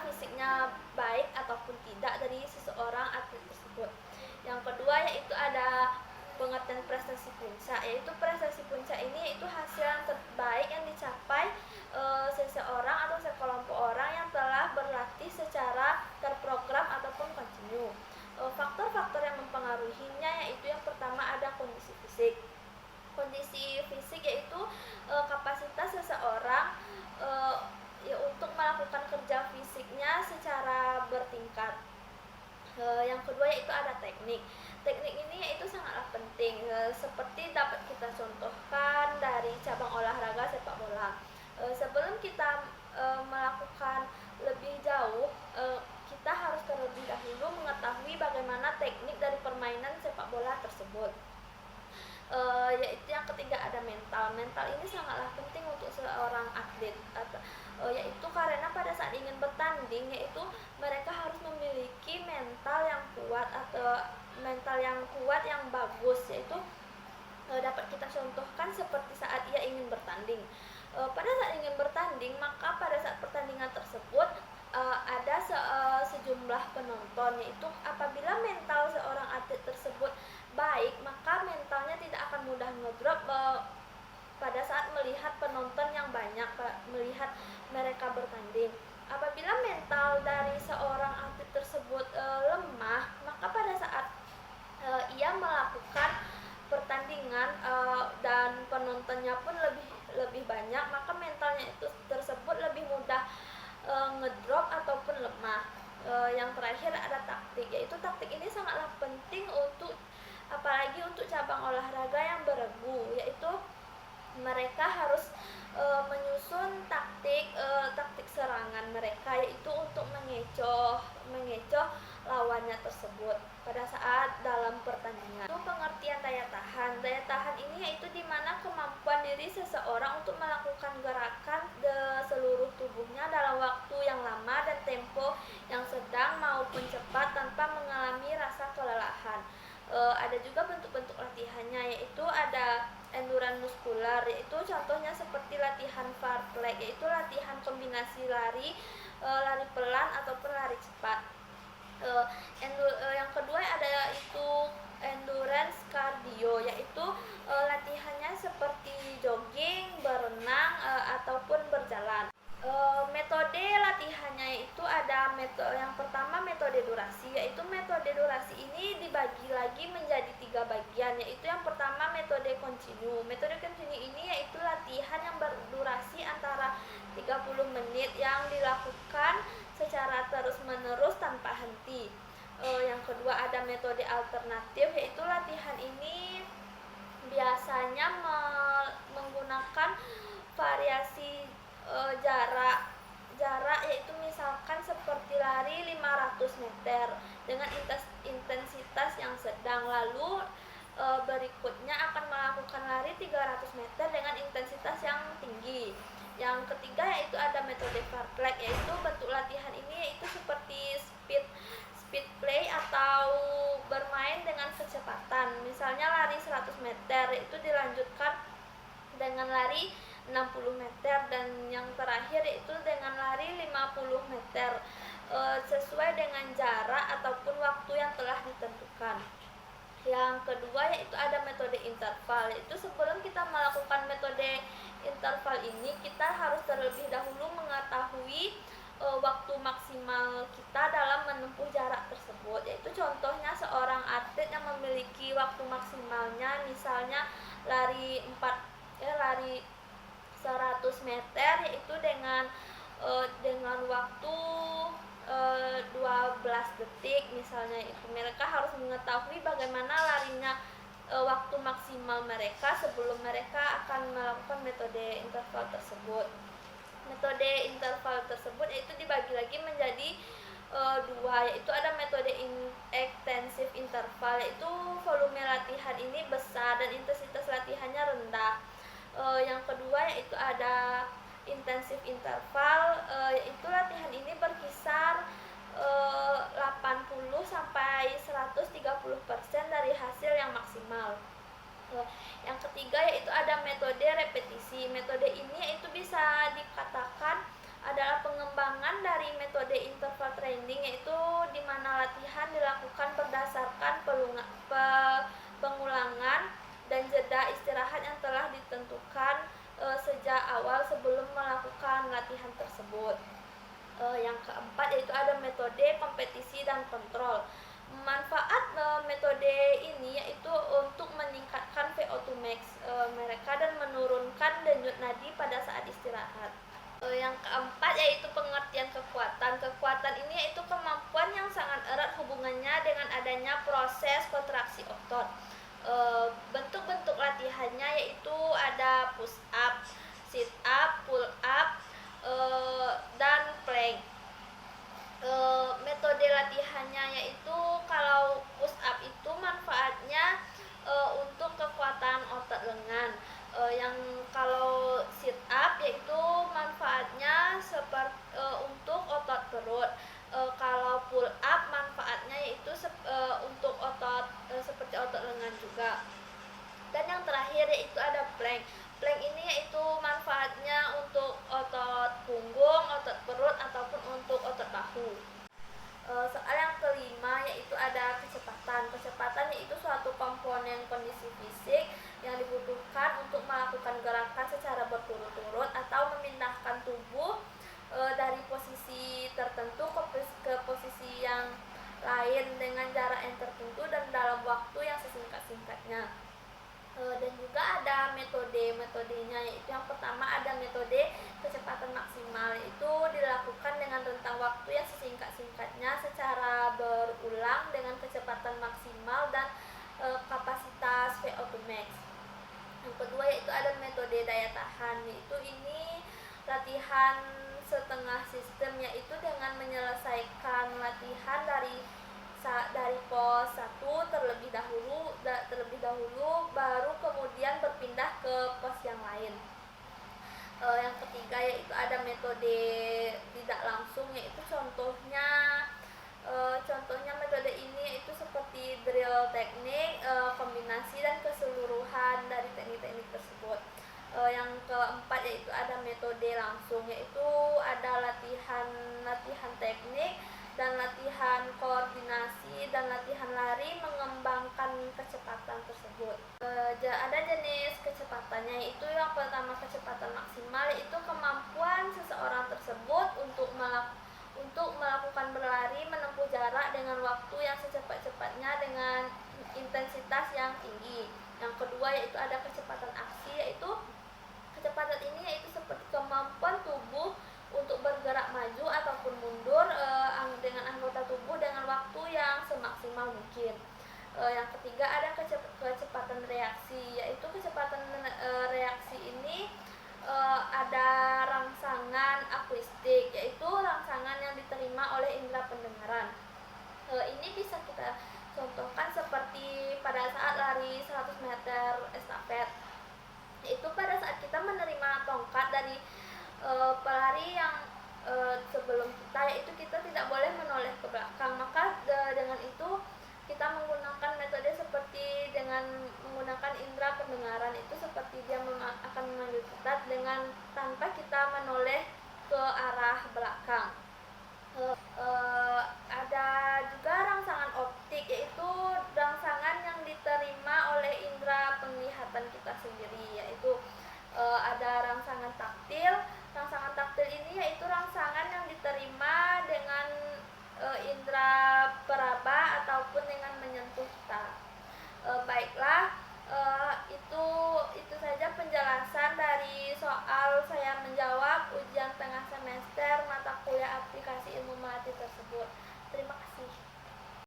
fisiknya baik ataupun tidak dari seseorang atlet tersebut. Yang kedua yaitu ada pengertian prestasi puncak, yaitu prestasi puncak ini yaitu hasil yang terbaik yang dicapai seseorang atau sekelompok orang yang telah berlatih secara terprogram ataupun kontinu. Faktor-faktor yang mempengaruhinya yaitu yang pertama ada kondisi fisik. Kondisi fisik yaitu kapasitas seseorang ya untuk melakukan kerja fisiknya secara bertingkat. Yang kedua yaitu ada teknik. Teknik ini yaitu sangatlah penting, seperti dapat kita contohkan dari cabang olahraga sepak bola. Sebelum kita melakukan lebih jauh, kita harus terlebih dahulu mengetahui bagaimana teknik dari permainan sepak bola tersebut. Yaitu yang ketiga ada mental. Mental ini sangatlah penting untuk seorang atlet, yaitu karena pada saat ingin bertanding yaitu mereka harus memiliki mental yang kuat atau mental yang kuat yang bagus, yaitu dapat kita contohkan seperti saat ia ingin bertanding. Pada saat ingin bertanding, maka pada saat pertandingan tersebut ada sejumlah penonton, yaitu apabila mental seorang atlet tersebut baik, maka mentalnya tidak akan mudah ngedrop pada saat melihat penonton yang banyak, melihat mereka bertanding. Apabila mental dari seorang atlet tersebut lemah, maka pada saat ia melakukan pertandingan dan penontonnya pun lebih banyak, maka mentalnya itu tersebut lebih mudah ngedrop ataupun lemah. Yang terakhir ada taktik, yaitu taktik ini sangatlah penting untuk apalagi untuk cabang olahraga yang beregu, yaitu mereka harus menyusun taktik serangan mereka, yaitu untuk mengecoh lawannya tersebut pada saat dalam pertandingan. Itu pengertian daya tahan. Daya tahan ini yaitu dimana kemampuan diri seseorang untuk melakukan gerakan seluruh tubuhnya dalam waktu yang lama dan tempo yang sedang maupun cepat tanpa mengalami rasa kelelahan. Ada juga bentuk-bentuk latihannya, yaitu ada endurance muskular, yaitu contohnya seperti latihan fartlek, yaitu latihan kombinasi lari pelan ataupun lari cepat. Yang kedua ada itu endurance cardio, yaitu latihannya seperti jogging, berenang ataupun berjalan. Metode latihannya itu ada yang pertama metode durasi, yaitu metode durasi ini dibagi lagi menjadi 3 bagian, yaitu yang pertama metode kontinu. Metode kontinu ini yaitu latihan yang berdurasi antara 30 menit yang dilakukan secara terus-menerus tanpa henti. Yang kedua ada metode alternatif, yaitu latihan ini biasanya menggunakan variasi jarak, yaitu misalkan seperti lari 500 meter dengan intensitas yang sedang, lalu berikutnya akan melakukan lari 300 meter dengan intensitas yang tinggi. Yang ketiga yaitu ada metode fartlek, yaitu bentuk latihan ini yaitu seperti speed play atau bermain dengan kecepatan, misalnya lari 100 meter itu dilanjutkan dengan lari 60 meter, dan yang terakhir yaitu dengan lari 50 meter sesuai dengan jarak ataupun waktu yang telah ditentukan. Yang kedua yaitu ada metode interval, yaitu sebelum kita melakukan metode interval ini kita harus terlebih dahulu mengetahui waktu maksimal kita dalam menempuh jarak tersebut, yaitu contohnya seorang atlet yang memiliki waktu maksimalnya misalnya lari 100 meter, yaitu dengan waktu 12 detik misalnya. Itu mereka harus mengetahui bagaimana larinya waktu maksimal mereka sebelum mereka akan melakukan metode interval tersebut. Metode interval tersebut itu dibagi lagi menjadi 2, yaitu ada metode extensive interval, yaitu volume latihan ini besar dan intensitas latihannya rendah. Yang kedua yaitu ada intensive interval, yaitu latihan ini berkisar 80 sampai 130% dari hasil yang maksimal. Yang ketiga yaitu ada metode repetisi. Metode ini yaitu bisa dikatakan adalah pengembangan dari metode interval training, yaitu di mana latihan dilakukan berdasarkan pengulangan dan jeda istirahat yang telah ditentukan sejak awal sebelum melakukan latihan tersebut. Yang keempat yaitu ada metode kompetisi dan kontrol. Manfaat metode ini yaitu untuk meningkatkan VO2 max mereka dan menurunkan denyut nadi pada saat istirahat. Yang keempat yaitu pengertian kekuatan. Kekuatan ini yaitu kemampuan yang sangat erat hubungannya dengan adanya proses kontraksi otot. Bentuk-bentuk latihannya yaitu ada push up, sit up, pull up, dan plank. Metode latihannya yaitu kalau push up itu manfaatnya untuk kekuatan otot lengan. Yang kalau sit up yaitu manfaatnya untuk otot perut. Kalau pull up manfaatnya yaitu untuk otot seperti otot lengan juga. Dan yang terakhir yaitu ada plank. Plank ini yaitu manfaatnya untuk otot punggung, otot perut ataupun untuk otot bahu. Soal yang kelima yaitu ada kecepatan. Kecepatan yaitu suatu komponen kondisi fisik yang dibutuhkan untuk melakukan gerakan secara berturut-turut atau memindahkan tubuh dari posisi tertentu ke posisi yang lain dengan jarak yang tertentu dan dalam waktu yang sesingkat-singkatnya. Dan juga ada metodenya, yaitu yang pertama ada metode kecepatan maksimal, yaitu dilakukan dengan rentang waktu yang sesingkat-singkatnya secara berulang dengan kecepatan maksimal dan kapasitas VO2 max. Yang kedua yaitu ada metode daya tahan, yaitu ini latihan setengah sistem, yaitu dengan menyelesaikan latihan dari pos 1 terlebih dahulu baru kemudian berpindah ke pos yang lain. Yang ketiga yaitu ada metode tidak langsung, yaitu contohnya metode ini yaitu seperti drill teknik, kombinasi dan keseluruhan dari teknik-teknik tersebut. Yang keempat yaitu ada metode langsung, yaitu ada latihan teknik dan latihan koordinasi dan latihan lari mengembangkan kecepatan tersebut. Ada jenis kecepatannya, yaitu yang pertama kecepatan maksimal, yaitu kemampuan seseorang tersebut untuk melakukan berlari menempuh jarak dengan waktu yang secepat-cepatnya dengan intensitas yang tinggi. Yang kedua yaitu ada kecepatan aksi, yaitu kecepatan ini yaitu seperti kemampuan tubuh untuk bergerak maju ataupun mundur dengan anggota tubuh dengan waktu yang semaksimal mungkin. Yang ketiga ada kecepatan reaksi, yaitu kecepatan reaksi ini ada rangsangan akuistik, yaitu rangsangan yang diterima oleh indera pendengaran. Ini bisa kita contohkan seperti pada saat lari 100 meter estafet, yaitu pada saat kita menerima tongkat dari pelari yang sebelum kita, yaitu kita tidak boleh menoleh ke belakang. Maka dengan itu kita menggunakan metode seperti dengan menggunakan indera pendengaran, itu seperti dia akan memanggil kita dengan tanpa kita menoleh ke arah belakang. Ada juga rangsangan optik, yaitu rangsangan yang diterima oleh indera penglihatan kita sendiri, yaitu ada rangsangan taktil. Rangsangan taktil ini yaitu rangsangan yang diterima dengan indera peraba ataupun dengan menyentuh kita. Baiklah, itu saja penjelasan dari soal saya menjawab ujian tengah semester mata kuliah aplikasi ilmu melati tersebut.